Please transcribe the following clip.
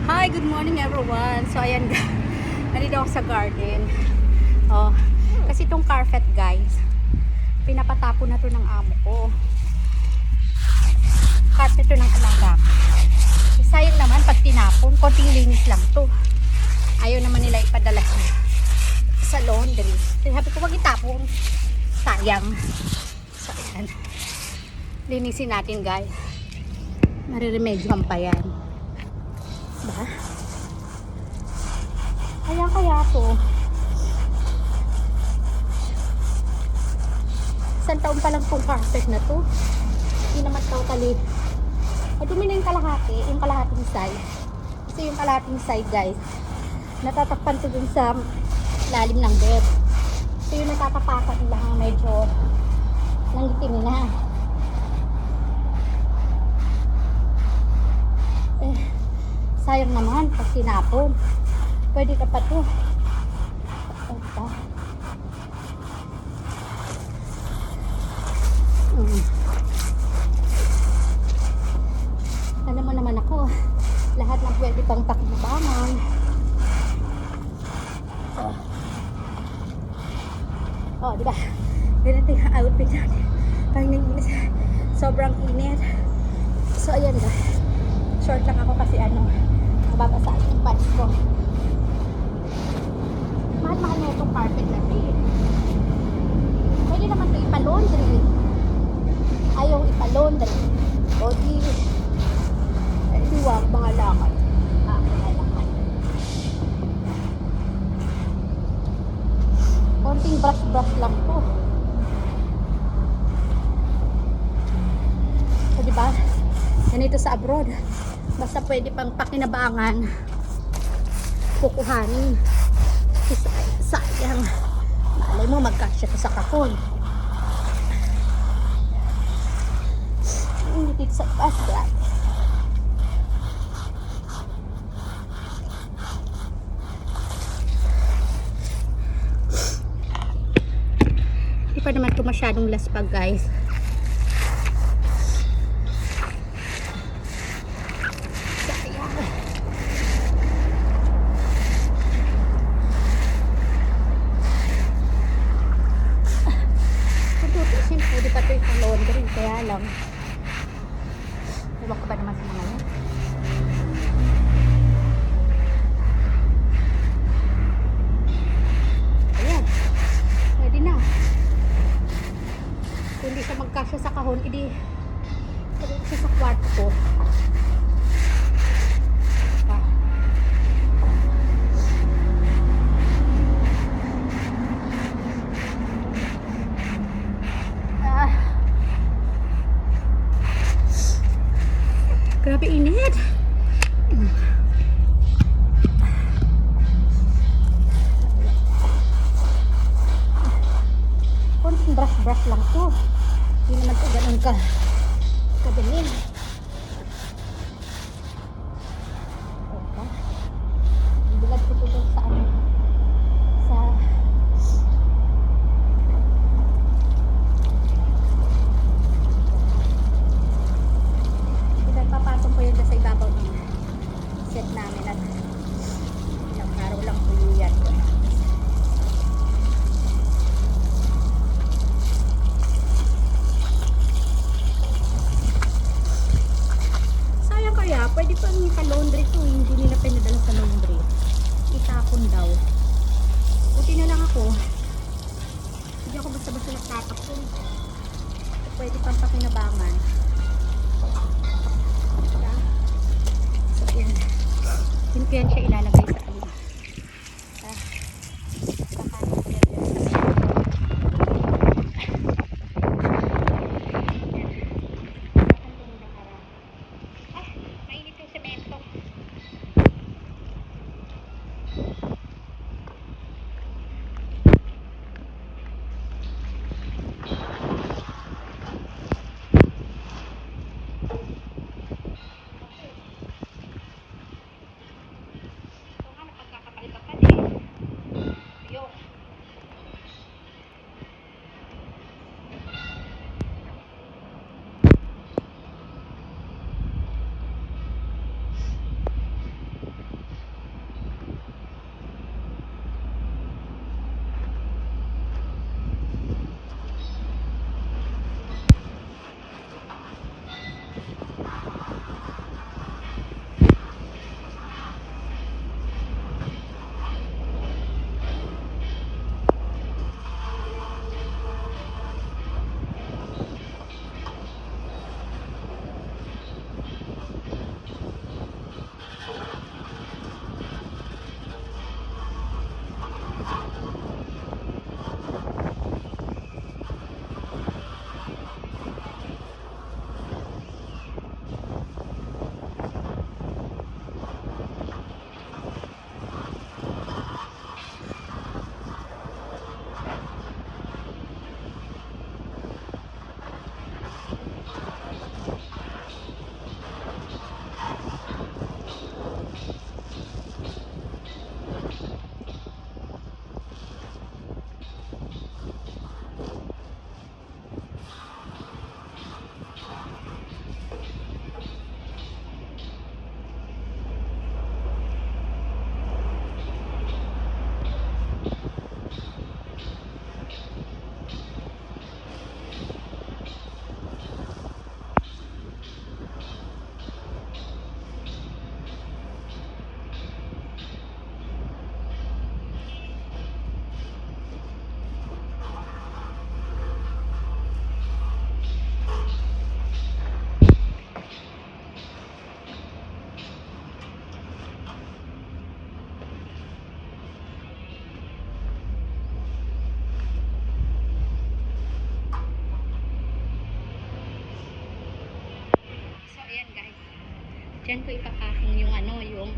Hi, good morning everyone. So ayan, nandito ako sa garden. Oh, kasi itong carpet guys, pinapatapo na to ng amo ko. Carpet to ng alaga ko. Sayang naman pag tinapon, konting linis lang to. Ayaw naman nila ipadala sa laundry. Sabi ko, wag itapon. Sayang. So ayan, linisin natin guys. Mariremedyohan pa yan. Diba? Kaya to. Isang taon pa lang itong carpet na to. Hindi naman totally. Madumi na yung kalahati. Yung kalahating side. Kasi yung kalahating side guys, natatakpan to dun sa lalim ng bed. So yung natatapakan lang medyo nangitim na. Sayang naman pag tinapon. Pwede ka pa to. Alam mo naman ako, lahat ng pwede pang pakinabangan. Oh, diba? Ganito yung outfit natin. Pag nag-inis, sobrang init. So, ayan ba? Short lang ako kasi mababasa yung pants ko. Mahal-mahal na itong carpet na ito. Pwede naman ito ipalaundry. Ayaw ipalaundry. O di, wag, bahala ka. Bahala ka. Konting brush-brush lang to. So, diba? Ganito sa abroad. Basta pwede pang pakinabangan, kukuhanin. Sayang. Malay mo magkasya to sa kahon. Init sa pas guys. Hindi pa naman ito masyadong laspag guys. Pwede pa ito yung laundry, kaya lang iwan ko ba naman sa mga yan. Ayan, pwede na. Kung hindi siya magkasya sa kahon, hindi siya sa kwarto ko. Grabe init. Konting brush lang to. Hindi naman to ganun kadali. Bilad ko to sa papasok ko yun sa ibabaw ng set namin at ilang araw lang po yan. Sayang kaya, pwede pa ika-laundry to, hindi nila pinadala sa laundry. Itapon daw. Buti na lang ako. Hindi ako basta-basta nagtatapon. Pwede pang pakinabangan. Hindi ko yan siya ilalagay sa ano. Mainit yung semento. Diyan ko ipapaking yung ano, yung